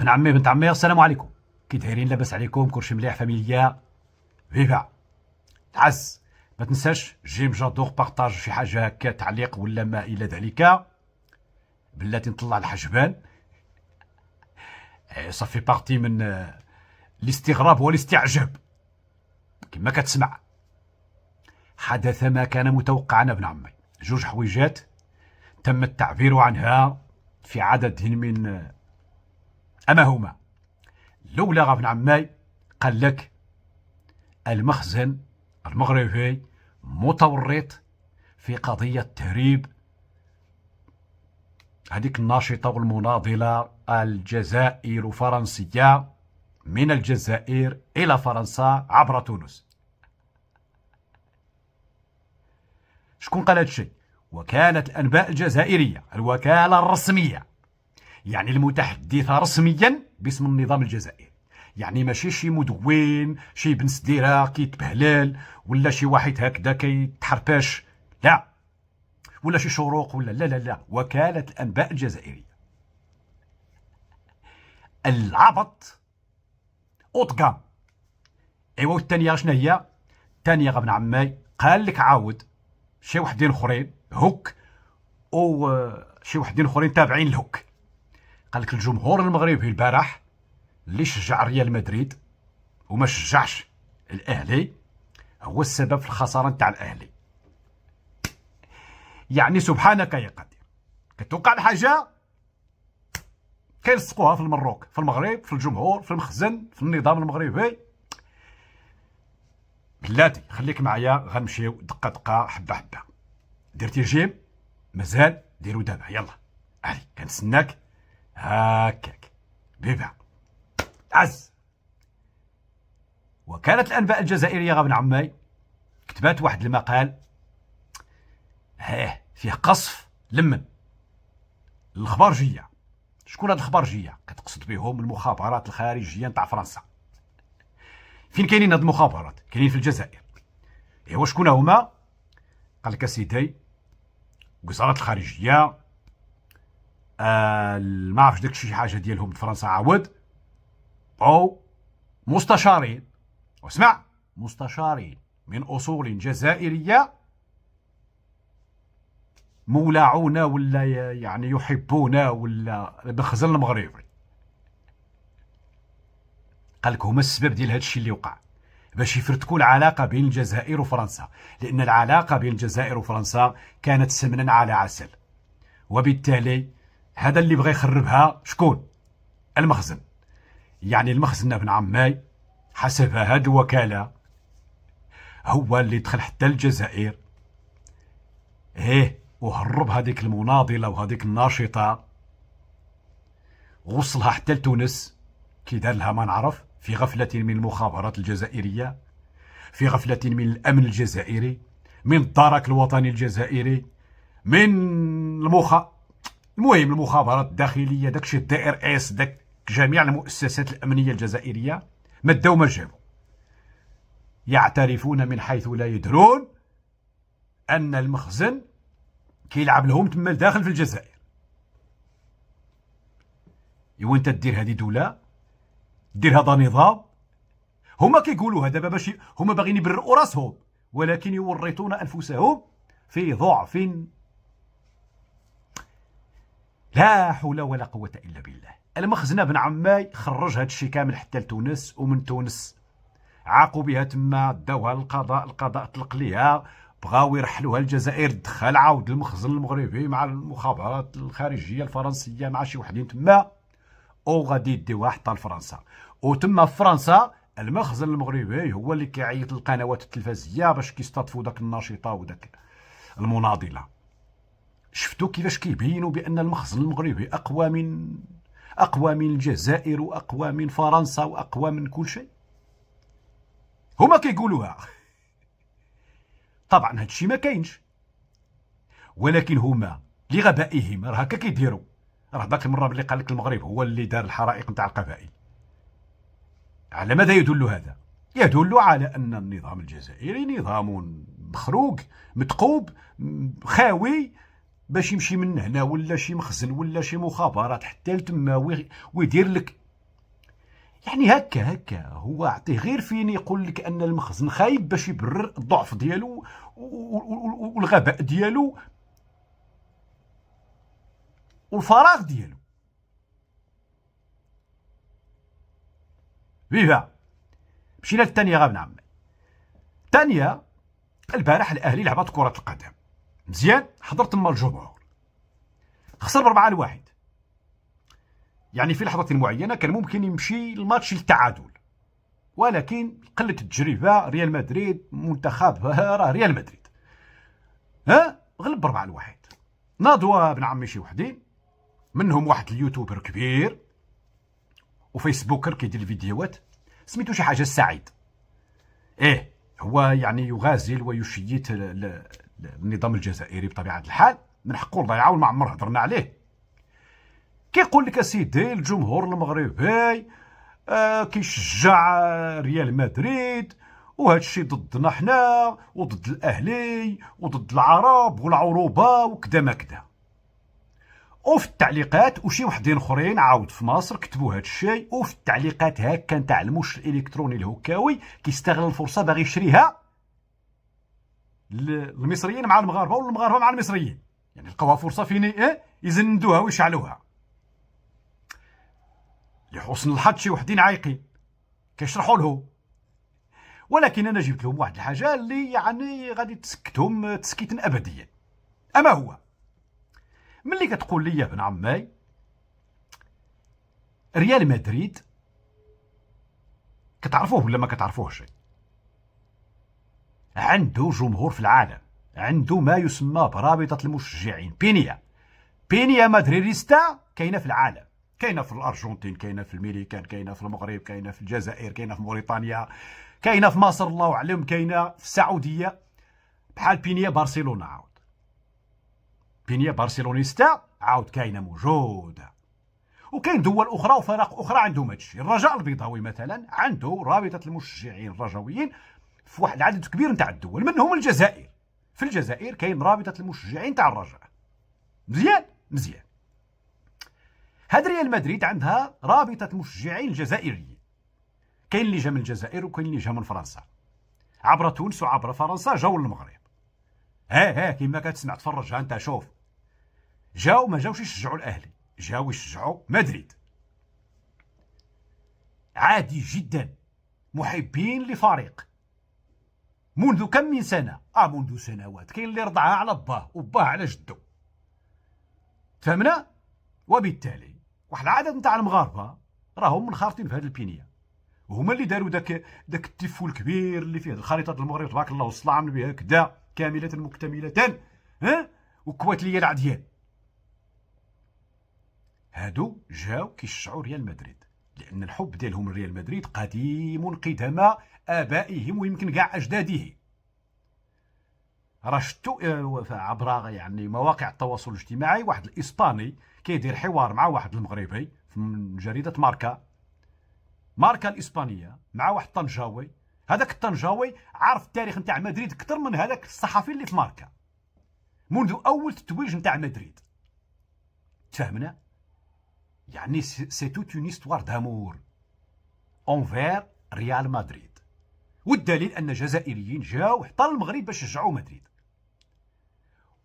بن عمي بنت عمي السلام عليكم. كي دايرين؟ لاباس عليكم؟ كلشي مليح؟ فاميليا فيفا تعز. ما تنساش جيم جادور بارطاج شي حاجه هكا، تعليق ولا ما الى ذلك. بلاتي نطلع الحجبان. صافي بارتي من الاستغراب والاستعجاب كما كتسمع. حدث ما كان متوقعا ابن عمي. جوج حويجات تم التعبير عنها في عدد من أما هما. الأولى ابن عمي قال لك المخزن المغربي متورط في قضية تهريب هذيك الناشطة والمناضلة الجزائر فرنسية من الجزائر إلى فرنسا عبر تونس. شكون قال هذا الشيء؟ وكالة الأنباء الجزائرية، الوكالة الرسمية، يعني المتحدثة رسميا باسم النظام الجزائري. يعني ماشي شي مدون، شي بن سديرة كيتبهلل، ولا شي واحد هكذا كيتحرباش، لا، ولا شي شروق، ولا لا لا لا، وكالة الأنباء الجزائرية. العبط اوطقام. ايوا الثانية شنو هي؟ الثانية ابن عمي قال لك عاود شي وحدين اخرين هوك، او شي وحدين اخرين تابعين لهوك. قال لك الجمهور المغربي البارح اللي شجع ريال مدريد وما شجعش الاهلي هو السبب في الخساره نتاع الاهلي. يعني سبحانك يا قدير، كتوقع الحاجه كيلصقوها في المروك، في المغرب، في الجمهور، في المخزن، في النظام المغربي. بلاتي خليك معايا، غنمشيو دقه دقه حبه حبه. درتي الجيم؟ مازال؟ ديرو دابا يلا. علي كنتسناك هاكاك. بيبا عز. وكالة الأنباء الجزائرية ابن عمي كتبات واحد المقال فيه قصف لمن الخبارجية. شكون هاد الخبارجية؟ كتقصد بهم المخابرات الخارجية نتاع فرنسا. فين كاينين هاد المخابرات؟ كاينين في الجزائر. ايوا شكون هما؟ قال لك اسيدي وزارة الخارجية، ما عرفتش داك شي حاجه ديالهم بفرنسا عاود، او مستشارين، واسمع، مستشارين من اصول جزائريه مولعون ولا يعني يحبون ولا بخزن المغربي. قال لك هما السبب ديال هذا الشيء اللي وقع، باش يفرتكوا العلاقه بين الجزائر وفرنسا، لان العلاقه بين الجزائر وفرنسا كانت سمنا على عسل، وبالتالي هذا اللي بغى يخربها شكون؟ المخزن. يعني المخزن ابن عمي حسب هذه الوكالة هو اللي دخل حتى الجزائر، وهرب هذيك المناضلة وهذيك الناشطة، وصلها حتى لتونس. كي دار لها ما نعرف، في غفلة من المخابرات الجزائرية، في غفلة من الأمن الجزائري، من الدرك الوطني الجزائري، من المهم المخابرات الداخليه، داكشي الدائر اس، داك جميع المؤسسات الامنيه الجزائريه ما داو ما جابوا. يعترفون من حيث لا يدرون ان المخزن كيلعب لهم تما لداخل في الجزائر. ايوا انت دير هذه دوله، دير هذا نظام. هما كيقولوها دابا باش هما باغيين يبرئوا راسهم، ولكن يورطون انفسهم في ضعف لا حول ولا قوة إلا بالله. المخزن ابن عمي خرج هاد الشيء كامل حتى لتونس، ومن تونس عاقوا بها تما، داوها للقضاء، القضاء طلق ليها، بغاو يرحلوها للجزائر، دخل عاود المخزن المغربي مع المخابرات الخارجية الفرنسية مع شي وحدين تما، وغادي يديوها حتى لفرنسا. وتما في فرنسا المخزن المغربي هو اللي كيعيط للقنوات التلفزية باش كيستضفوا داك الناشطة وداك المناضلة. شفتوا كيفاش كيبينوا بان المخزن المغربي اقوى من الجزائر، واقوى من فرنسا، واقوى من كل شيء. هما كيقولوها. طبعا هذا الشيء ما كاينش، ولكن هما لغبائهم راه هكا كيديروا. راه ذاك المره اللي قال لك المغرب هو اللي دار الحرائق نتاع القبائل، على ماذا يدل هذا؟ يدل على ان النظام الجزائري نظام مخروق، متقوب، خاوي، باش يمشي من هنا ولا شي مخزن ولا شي مخابرات حتى لتما ويدير لك يعني هكا هو عطيه غير فين يقول لك ان المخزن خايب باش يبرر الضعف ديالو والغباء ديالو والفراغ ديالو. فيفا. مشينا للثانيه غا بن عمي. الثانيه البارح الاهلي لعبت كره القدم مزيان، حضر تما الجمهور، خسر ب4-1. يعني في لحظه معينه كان ممكن يمشي الماتش للتعادل، ولكن قله التجربه، ريال مدريد منتخب راه ريال مدريد غلب ب4-1. ناضوا بن عمي شي وحدين منهم واحد اليوتيوبر كبير وفيسبوكر كيدير الفيديوهات سميتو شي حاجه السعيد. هو يعني يغازل ويشيت النظام الجزائري بطبيعه الحال، من حقه نضيعه وما عمر هضرنا عليه. كيقول لك اسيدي الجمهور المغربي كيشجع ريال مدريد، وهذا الشيء ضدنا حنا وضد الاهلي وضد العرب والعروبه وكذا ما كذا. وفي التعليقات وشي وحدين اخرين عاود في مصر كتبوا هذا الشيء، وفي التعليقات هكا نتاع المش الالكتروني الهكاوي كيستغل الفرصه باغي يشريها المصريين مع المغاربه والمغاربه مع المصريين، يعني لقاوها فرصه فين يزندوها ويشعلوها. لحسن الحظ شي وحدين عايقين كيشرحوا له، ولكن انا جبت لهم واحد الحاجه اللي يعني غادي تسكتهم تسكيتا ابديا. اما هو ملي كتقول لي يا بن عمي ريال مدريد كتعرفوه ولا ما كتعرفوهش، عنده جمهور في العالم، عنده ما يسمى برابطه المشجعين بينيا مادريديستا، كاينه في العالم، كاينه في الارجنتين، كاينه في الميريكان، كاينه في المغرب، كاينه في الجزائر، كاينه في موريتانيا، كاينه في مصر الله اعلم، كاينه في السعوديه بحال بينيا برشلونه، عاود بينيا برشلونيستا عاود كاينه موجوده. وكاين دول اخرى وفرق اخرى عندهم هادشي. الرجاء البيضاوي مثلا عنده رابطه المشجعين الرجويين في واحد العدد كبير نتاع الدول، منهم الجزائر. في الجزائر كاين رابطه المشجعين تاع الرجاء. مزيان. هاد ريال مدريد عندها رابطه مشجعين الجزائريين، كاين اللي جا من الجزائر وكاين اللي جا من فرنسا، عبر تونس وعبر فرنسا جاو للمغرب. كيما كتسمع تفرج، انت شوف، جاو ما جاوش يشجعوا الاهلي، جاو يشجعوا مدريد. عادي جدا، محبين لفريق منذ كم من سنه، منذ سنوات. كاين اللي رضعها على باه وباه على جدو، فهمنا. وبالتالي واحد العدد نتاع المغاربه راهم منخرطين في هذه البينيه، وهما اللي داروا داك التفو الكبير اللي فيه الخريطه المغرب تبارك الله وصلنا عملوا بها كدا كامله مكتمله، وكوات ليا العديان. هادو جاو كيشجعوا ريال مدريد لان الحب ديالهم لريال مدريد قديم قدم ابائهم ويمكن كاع اجداده. راه شفتوا عبر يعني مواقع التواصل الاجتماعي واحد الاسباني كيدير حوار مع واحد المغربي من جريده ماركا الاسبانيه مع واحد طنجاوي. هذاك الطنجاوي عارف التاريخ نتاع مدريد اكثر من هذاك الصحفي اللي في ماركا منذ اول تتويج نتاع مدريد. تفهمنا؟ يعني سي توت اون هيستوار دامور اونفير ريال مدريد. والدليل ان جزائريين جاوا حتى المغرب باش يشجعوا مدريد،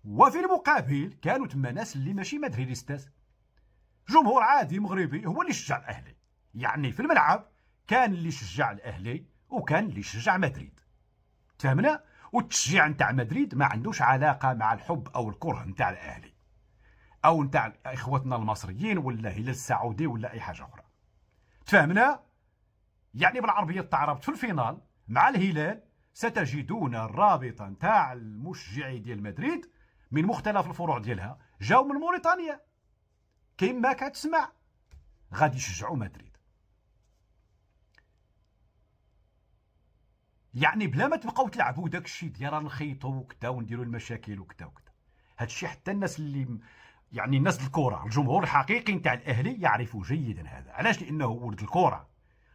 وفي المقابل كانوا تما ناس اللي ماشي مدريديستات، جمهور عادي مغربي هو اللي شجع الاهلي. يعني في الملعب كان اللي شجع الاهلي وكان اللي شجع مدريد. تفهمنا؟ والتشجيع نتاع مدريد ما عندوش علاقه مع الحب او الكره نتاع الاهلي او نتاع اخوتنا المصريين ولا هلال السعودي ولا اي حاجه اخرى. تفهمنا؟ يعني بالعربيه تعربت في الفينال مع الهلال ستجدون الرابطه نتاع المشجعي ديال مدريد من مختلف الفروع ديالها جاو من موريتانيا، كيما كتسمع غادي يشجعوا مدريد. يعني بلا ما تبقاو تلعبوا داك الشيء ديال نخيطوا وكذا ونديروا المشاكل وكذا وكذا. هاد الشيء حتى الناس اللي يعني الناس الكره الجمهور الحقيقي نتاع الاهلي يعرفوا جيدا هذا. علاش؟ لانه ولد الكره،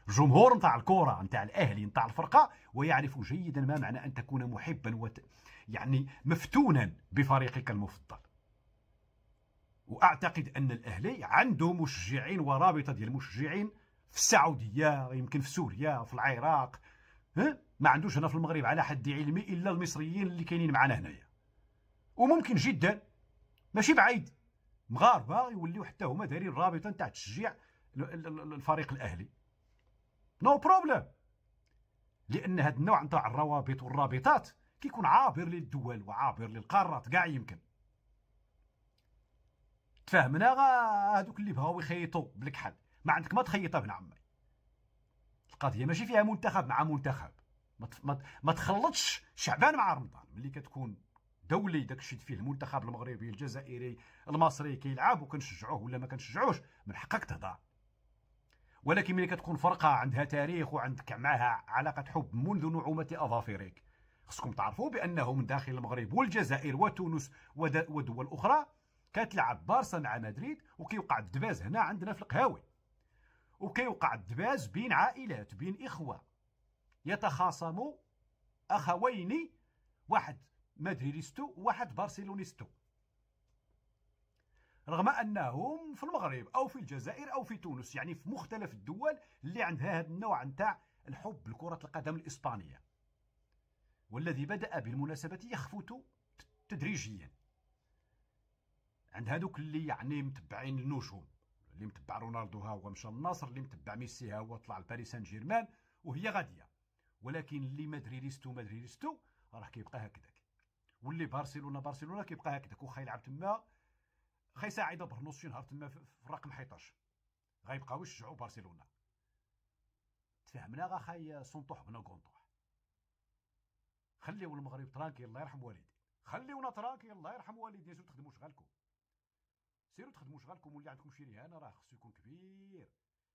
الجمهور نتاع الكره نتاع الاهلي نتاع الفرقه، ويعرف جيدا ما معنى ان تكون محبا يعني مفتونا بفريقك المفضل. واعتقد ان الاهلي عنده مشجعين ورابطه ديال المشجعين في السعوديه، يمكن في سوريا، في العراق. ما عندوش هنا في المغرب على حد علمي الا المصريين اللي كاينين معنا هنايا. وممكن جدا ماشي بعيد مغاربه يوليو حتى هما دايرين رابطه نتاع تشجيع الفريق الاهلي. نو بروبليم. لان هذا النوع نتاع الروابط والرابطات كيكون عابر للدول وعابر للقارات كاع. يمكن تفهمنا. هذوك اللي بغاو يخيطوا بالكحل ما عندك ما تخيطها ابن عمي. القضيه ماشي فيها منتخب مع منتخب. ما تخلطش شعبان مع رمضان. ملي كتكون دولي داكشي فيه المنتخب المغربي الجزائري المصري كيلعب وكنشجعوه ولا ما كنشجعوش من حقك تهضر. ولكن ملي كتكون فرقه عندها تاريخ وعندك معها علاقه حب منذ نعومه اظافرك، خصكم تعرفوا بانه من داخل المغرب والجزائر وتونس ودول اخرى كتلعب بارسا مع مدريد، وكيوقع الدباز هنا عندنا في القهاوي، وكيوقع الدباز بين عائلات بين اخوه يتخاصموا اخوين، واحد مدريديستو وواحد بارسيلونيستو، رغم انهم في المغرب او في الجزائر او في تونس، يعني في مختلف الدول اللي عندها هذا النوع نتاع الحب لكرة القدم الاسبانيه، والذي بدأ بالمناسبة يخفت تدريجيا عند هذوك اللي يعني متبعين النجوم. اللي متبع رونالدو ها هو مشى للنصر، اللي متبع ميسي ها هو طلع لباريس سان جيرمان وهي غاديه. ولكن اللي مدريديستو راه كيبقى هكذاك، واللي برشلونه كيبقى هكذاك، واخا يلعب تما خا ساعده برنوس شي نهار تما في الرقم 11 غيبقاو يشجعوا برشلونه. تفهمنا غا خاي سونطوح بنا كونطوح. خليو المغرب ترانكي الله يرحم والدي، خليونا ترانكي الله يرحم والدي. سيرو تخدموا شغالكم، سيروا تخدموا شغالكم، واللي عندكم شي رهانه راه خصو يكون كبير،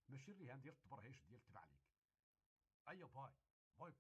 ماشي الرهان ديال التبرهيش ديال التبع عليك. ايا باي باي باي.